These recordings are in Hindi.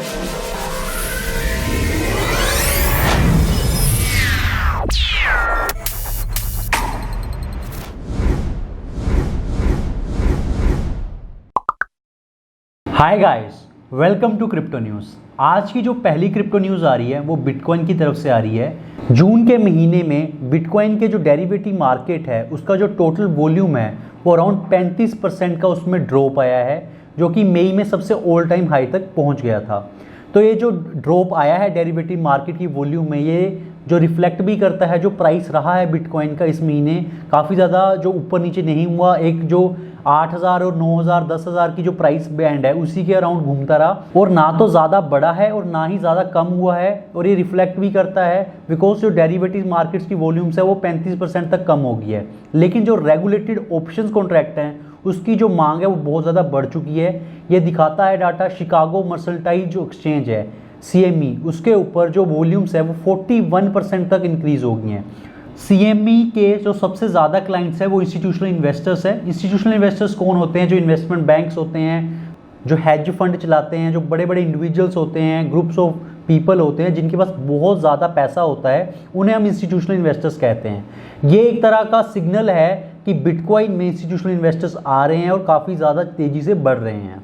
Hi guys, welcome to crypto news. आज की जो पहली क्रिप्टो न्यूज़ आ रही है वो बिटकॉइन की तरफ से आ रही है। जून के महीने में बिटकॉइन के जो डेरिवेटिव मार्केट है उसका जो टोटल वॉल्यूम है वो अराउंड 35% का उसमें ड्रॉप आया है, जो कि मई में सबसे ऑल टाइम हाई तक पहुंच गया था। तो ये जो ड्रॉप आया है डेरिवेटिव मार्केट की वॉल्यूम में, ये जो रिफ्लेक्ट भी करता है जो प्राइस रहा है बिटकॉइन का इस महीने काफ़ी ज़्यादा जो ऊपर नीचे नहीं हुआ, एक जो 8,000 और 9,000 10,000 की जो प्राइस बैंड है उसी के अराउंड घूमता रहा, और ना तो ज़्यादा बढ़ा है और ना ही ज़्यादा कम हुआ है। और ये रिफ्लेक्ट भी करता है बिकॉज जो डेरिवेटिव मार्केट्स की वॉल्यूम्स है वो 35% तक कम हो गई है, लेकिन जो रेगुलेटेड ऑप्शंस कॉन्ट्रैक्ट हैं उसकी जो मांग है वो बहुत ज़्यादा बढ़ चुकी है। ये दिखाता है डाटा शिकागो मर्सेंटाइल जो एक्सचेंज है CME, उसके ऊपर जो वॉल्यूम्स है वो 41% तक इंक्रीज़ हो गई हैं। CME के जो सबसे ज़्यादा क्लाइंट्स हैं वो इंस्टीट्यूशनल इन्वेस्टर्स हैं। इंस्टीट्यूशनल इन्वेस्टर्स कौन होते हैं? जो इन्वेस्टमेंट बैंक्स होते हैं, जो हेज फंड चलाते हैं, जो बड़े बड़े इंडिविजुअल्स होते हैं, ग्रुप्स ऑफ पीपल होते हैं जिनके पास बहुत ज़्यादा पैसा होता है, उन्हें हम इंस्टीट्यूशनल इन्वेस्टर्स कहते हैं। ये एक तरह का सिग्नल है कि बिटकॉइन में इंस्टीट्यूशनल इन्वेस्टर्स आ रहे हैं और काफ़ी ज़्यादा तेज़ी से बढ़ रहे हैं।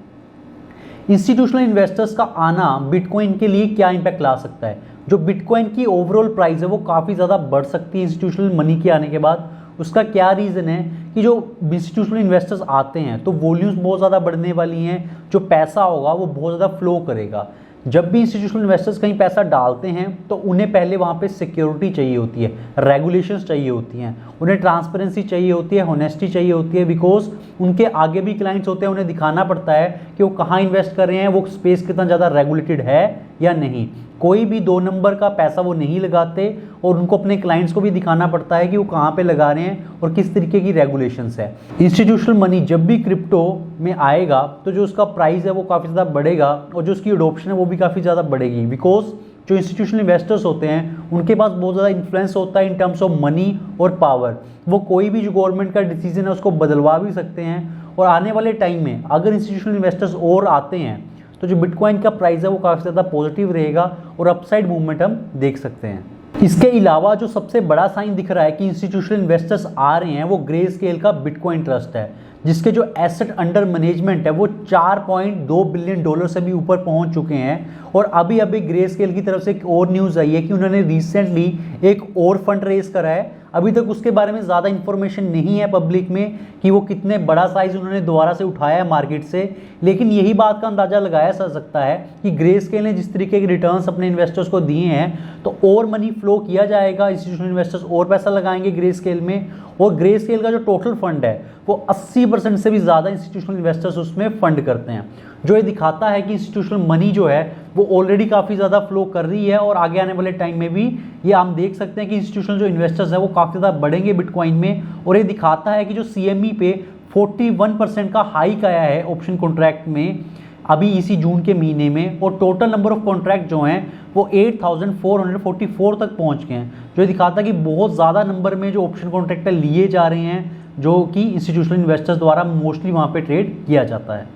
इंस्टीट्यूशनल इन्वेस्टर्स का आना बिटकॉइन के लिए क्या इम्पैक्ट ला सकता है? जो बिटकॉइन की ओवरऑल प्राइस है वो काफ़ी ज़्यादा बढ़ सकती है इंस्टीट्यूशनल मनी के आने के बाद। उसका क्या रीज़न है कि जो इंस्टीट्यूशनल इन्वेस्टर्स आते हैं तो वॉल्यूम्स बहुत ज़्यादा बढ़ने वाली हैं, जो पैसा होगा वो बहुत ज़्यादा फ्लो करेगा। जब भी इंस्टीट्यूशनल इन्वेस्टर्स कहीं पैसा डालते हैं तो उन्हें पहले वहाँ पे सिक्योरिटी चाहिए होती है, रेगुलेशंस चाहिए होती हैं, उन्हें ट्रांसपेरेंसी चाहिए होती है, होनेस्टी चाहिए होती है, बिकॉज उनके आगे भी क्लाइंट्स होते हैं, उन्हें दिखाना पड़ता है कि वो कहाँ इन्वेस्ट कर रहे हैं, वो स्पेस कितना ज़्यादा रेगुलेटेड है या नहीं। कोई भी 2 नंबर का पैसा वो नहीं लगाते और उनको अपने क्लाइंट्स को भी दिखाना पड़ता है कि वो कहाँ पे लगा रहे हैं और किस तरीके की रेगुलेशंस है। इंस्टीट्यूशनल मनी जब भी क्रिप्टो में आएगा तो जो उसका प्राइस है वो काफ़ी ज़्यादा बढ़ेगा और जो उसकी अडोप्शन है वो भी काफ़ी ज़्यादा बढ़ेगी, बिकॉज जो इंस्टीट्यूशनल इन्वेस्टर्स होते हैं उनके पास बहुत ज़्यादा इन्फ्लुएंस होता है इन टर्म्स ऑफ मनी और पावर। वो कोई भी जो गवर्नमेंट का डिसीजन है उसको बदलवा भी सकते हैं। और आने वाले टाइम में अगर इंस्टीट्यूशनल इन्वेस्टर्स और आते हैं तो जो बिटकॉइन का प्राइस है वो काफ़ी ज़्यादा पॉजिटिव रहेगा और अपसाइड मूवमेंट हम देख सकते हैं। इसके अलावा जो सबसे बड़ा साइन दिख रहा है कि इंस्टीट्यूशनल इन्वेस्टर्स आ रहे हैं वो ग्रे स्केल का बिटकॉइन ट्रस्ट है, जिसके जो एसेट अंडर मैनेजमेंट है वो $4.2 बिलियन से भी ऊपर पहुंच चुके हैं। और अभी अभी ग्रे स्केल की तरफ से एक और न्यूज़ आई है कि उन्होंने रिसेंटली एक और फंड रेज करा है। अभी तक उसके बारे में ज़्यादा इन्फॉर्मेशन नहीं है पब्लिक में कि वो कितने बड़ा साइज उन्होंने दोबारा से उठाया है मार्केट से, लेकिन यही बात का अंदाज़ा लगाया जा सकता है कि ग्रे स्केल ने जिस तरीके के रिटर्न्स अपने इन्वेस्टर्स को दिए हैं तो और मनी फ्लो किया जाएगा, इंस्टीट्यूशनल इन्वेस्टर्स और पैसा लगाएंगे ग्रे स्केल में। और ग्रे स्केल का जो टोटल फंड है वो 80% से भी ज़्यादा इंस्टीट्यूशनल इन्वेस्टर्स उसमें फंड करते हैं, जो ये दिखाता है कि इंस्टीट्यूशनल मनी जो है वो ऑलरेडी काफ़ी ज़्यादा फ्लो कर रही है और आगे आने वाले टाइम में भी ये हम देख सकते हैं कि इंस्टीट्यूशनल जो इन्वेस्टर्स हैं वो काफ़ी ज़्यादा बढ़ेंगे बिटकॉइन में। और ये दिखाता है कि जो CME पे 41% का हाइक आया है ऑप्शन कॉन्ट्रैक्ट में अभी इसी जून के महीने में, और टोटल नंबर ऑफ कॉन्ट्रैक्ट जो हैं वो 8,444 तक पहुंच गए हैं, जो दिखाता है कि बहुत ज़्यादा नंबर में जो ऑप्शन कॉन्ट्रैक्ट लिए जा रहे हैं जो कि इंस्टीट्यूशनल इन्वेस्टर्स द्वारा मोस्टली वहाँ पे ट्रेड किया जाता है।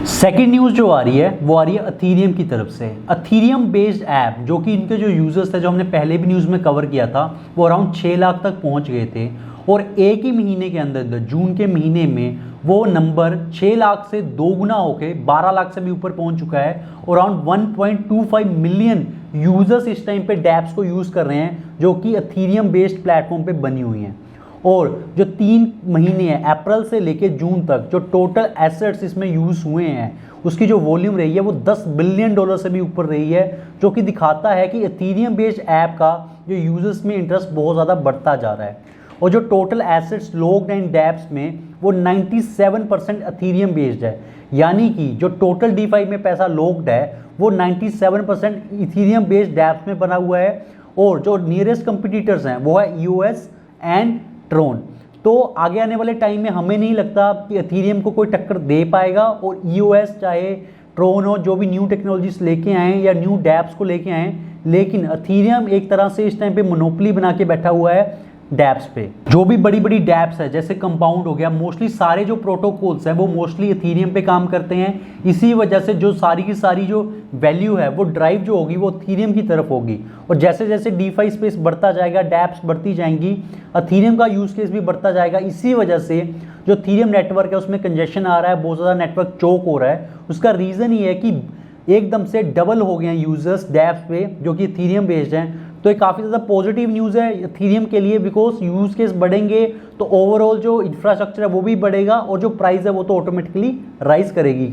सेकेंड न्यूज़ जो आ रही है वो आ रही है अथीरियम की तरफ से। अथीरियम बेस्ड ऐप जो कि इनके जो यूजर्स थे, जो हमने पहले भी न्यूज़ में कवर किया था, वो अराउंड 6 लाख तक पहुंच गए थे और एक ही महीने के अंदर जून के महीने में वो नंबर 6 लाख से 2 गुना होके 12 लाख से भी ऊपर पहुंच चुका है। और अराउंड 1.25 मिलियन यूजर्स इस टाइम पे डैप्स को यूज़ कर रहे हैं जो कि अथीरियम बेस्ड प्लेटफॉर्म पे बनी हुई हैं। और जो 3 महीने हैं अप्रैल से लेके जून तक जो टोटल एसेट्स इसमें यूज़ हुए हैं उसकी जो वॉल्यूम रही है वो $10 बिलियन से भी ऊपर रही है, जो कि दिखाता है कि एथीरियम बेस्ड ऐप का जो यूजर्स में इंटरेस्ट बहुत ज़्यादा बढ़ता जा रहा है। और जो total assets locked and dapps में वो 97% एथीरियम बेस्ड है, यानी कि जो टोटल DeFi में पैसा लॉक्ड है वो 97% इथीरियम बेस्ड डैप्स में बना हुआ है। और जो नियरेस्ट कंपिटिटर्स हैं वो है EOS एंड ट्रोन। तो आगे आने वाले टाइम में हमें नहीं लगता कि एथीरियम को कोई टक्कर दे पाएगा, और EOS चाहे ट्रोन हो जो भी न्यू टेक्नोलॉजीज लेके आए या न्यू डैप्स को लेके आए, लेकिन एथीरियम एक तरह से इस टाइम पे मोनोपोली बना के बैठा हुआ है डैप्स पे। जो भी बड़ी बड़ी डैप्स है जैसे कंपाउंड हो गया, मोस्टली सारे जो प्रोटोकॉल्स है वो मोस्टली इथीरियम पे काम करते हैं। इसी वजह से जो सारी की सारी जो वैल्यू है वो ड्राइव जो होगी वो इथीरियम की तरफ होगी। और जैसे जैसे डीफाई स्पेस बढ़ता जाएगा, डैप्स बढ़ती जाएंगी, इथीरियम का यूज केस भी बढ़ता जाएगा। इसी वजह से जो इथीरियम नेटवर्क है उसमें कंजेशन आ रहा है, बहुत ज़्यादा नेटवर्क चोक हो रहा है। उसका रीज़न ये है कि एकदम से डबल हो गए हैं यूजर्स डैप्स पे जो कि इथीरियम बेस्ड हैं। तो ये काफ़ी ज़्यादा पॉजिटिव न्यूज़ है इथीरियम के लिए, बिकॉज यूज केस बढ़ेंगे तो ओवरऑल जो इंफ्रास्ट्रक्चर है वो भी बढ़ेगा और जो प्राइस है वो तो ऑटोमेटिकली राइज करेगी।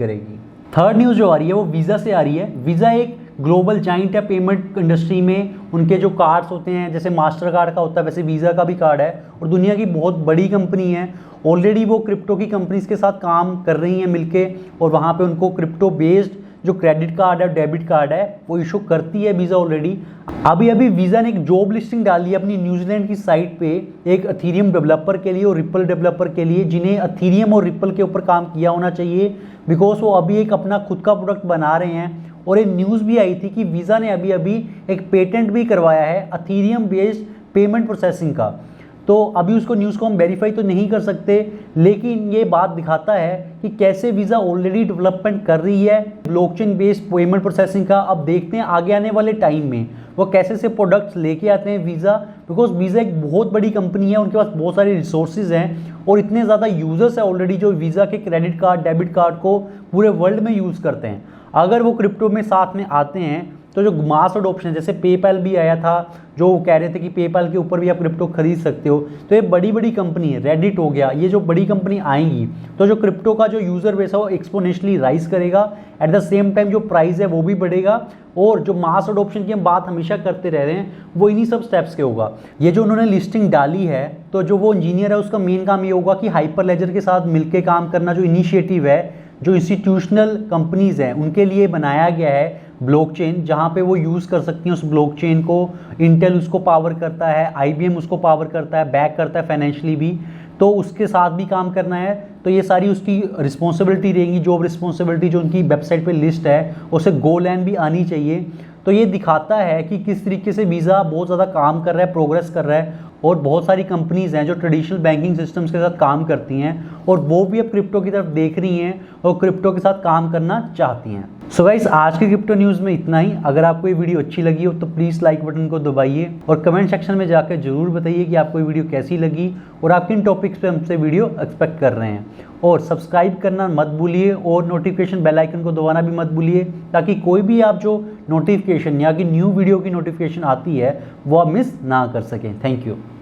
थर्ड न्यूज़ जो आ रही है वो वीज़ा से आ रही है। वीज़ा एक ग्लोबल जाइंट है पेमेंट इंडस्ट्री में। उनके जो कार्ड्स होते हैं जैसे मास्टर कार्ड का होता है वैसे वीज़ा का भी कार्ड है और दुनिया की बहुत बड़ी कंपनी है। ऑलरेडी वो क्रिप्टो की कंपनीज के साथ काम कर रही हैं मिलके और वहाँ पे उनको क्रिप्टो बेस्ड जो क्रेडिट कार्ड है, डेबिट कार्ड है, वो इशू करती है वीज़ा ऑलरेडी। अभी वीज़ा ने एक जॉब लिस्टिंग डाली है अपनी न्यूजीलैंड की साइट पे एक इथीरियम डेवलपर के लिए और रिपल डेवलपर के लिए, जिन्हें इथीरियम और रिपल के ऊपर काम किया होना चाहिए, बिकॉज वो अभी एक अपना खुद का प्रोडक्ट बना रहे हैं। और एक न्यूज़ भी आई थी कि वीज़ा ने अभी एक पेटेंट भी करवाया है इथीरियम बेस्ड पेमेंट प्रोसेसिंग का। तो अभी उसको न्यूज़ को हम वेरीफाई तो नहीं कर सकते, लेकिन ये बात दिखाता है कि कैसे वीज़ा ऑलरेडी डेवलपमेंट कर रही है ब्लॉकचेन बेस्ड पेमेंट प्रोसेसिंग का। अब देखते हैं आगे आने वाले टाइम में वो कैसे से प्रोडक्ट्स लेके आते हैं वीज़ा, बिकॉज वीज़ा एक बहुत बड़ी कंपनी है, उनके पास बहुत सारे रिसोर्सेज हैं और इतने ज़्यादा यूज़र्स हैं ऑलरेडी जो वीज़ा के क्रेडिट कार्ड, डेबिट कार्ड को पूरे वर्ल्ड में यूज़ करते हैं। अगर वो क्रिप्टो में साथ में आते हैं तो जो मास अडोप्शन है, जैसे पेपैल भी आया था जो कह रहे थे कि पेपैल के ऊपर भी आप क्रिप्टो खरीद सकते हो, तो ये बड़ी बड़ी कंपनी है, रेडिट हो गया, ये जो बड़ी कंपनी आएंगी तो जो क्रिप्टो का जो यूज़र बेस है वो एक्सपोनेंशियली राइज करेगा। एट द सेम टाइम जो प्राइस है वो भी बढ़ेगा और जो मास अडोप्शन की हम बात हमेशा करते रह रहे हैं वो इन्हीं सब स्टेप्स के होगा। ये जो उन्होंने लिस्टिंग डाली है तो जो वो इंजीनियर है उसका मेन काम ये होगा कि हाइपर लेजर के साथ मिलकर काम करना। जो इनिशिएटिव है जो इंस्टीट्यूशनल कंपनीज हैं उनके लिए बनाया गया है ब्लॉकचेन, जहाँ पे वो यूज़ कर सकती हैं उस ब्लॉकचेन को। इंटेल उसको पावर करता है, IBM उसको पावर करता है, बैक करता है फाइनेंशियली भी, तो उसके साथ भी काम करना है। तो ये सारी उसकी रिस्पॉन्सिबिलिटी रहेंगी, जॉब रिस्पॉन्सिबिलिटी जो उनकी वेबसाइट पे लिस्ट है उसे गोलैंड भी आनी चाहिए। तो ये दिखाता है कि किस तरीके से वीज़ा बहुत ज़्यादा काम कर रहा है, प्रोग्रेस कर रहा है और बहुत सारी कंपनीज़ हैं जो ट्रेडिशनल बैंकिंग सिस्टम्स के साथ काम करती हैं और वो भी अब क्रिप्टो की तरफ देख रही हैं और क्रिप्टो के साथ काम करना चाहती हैं। सो गाइस, आज के क्रिप्टो न्यूज़ में इतना ही। अगर आपको ये वीडियो अच्छी लगी हो तो प्लीज़ लाइक बटन को दबाइए और कमेंट सेक्शन में जाकर जरूर बताइए कि आपको ये वीडियो कैसी लगी और आप किन टॉपिक्स पे हमसे वीडियो एक्सपेक्ट कर रहे हैं। और सब्सक्राइब करना मत भूलिए और नोटिफिकेशन बेल आइकन को दबाना भी मत भूलिए, ताकि कोई भी आप जो नोटिफिकेशन या कि न्यू वीडियो की नोटिफिकेशन आती है वो आप मिस ना कर सकें। Thank you.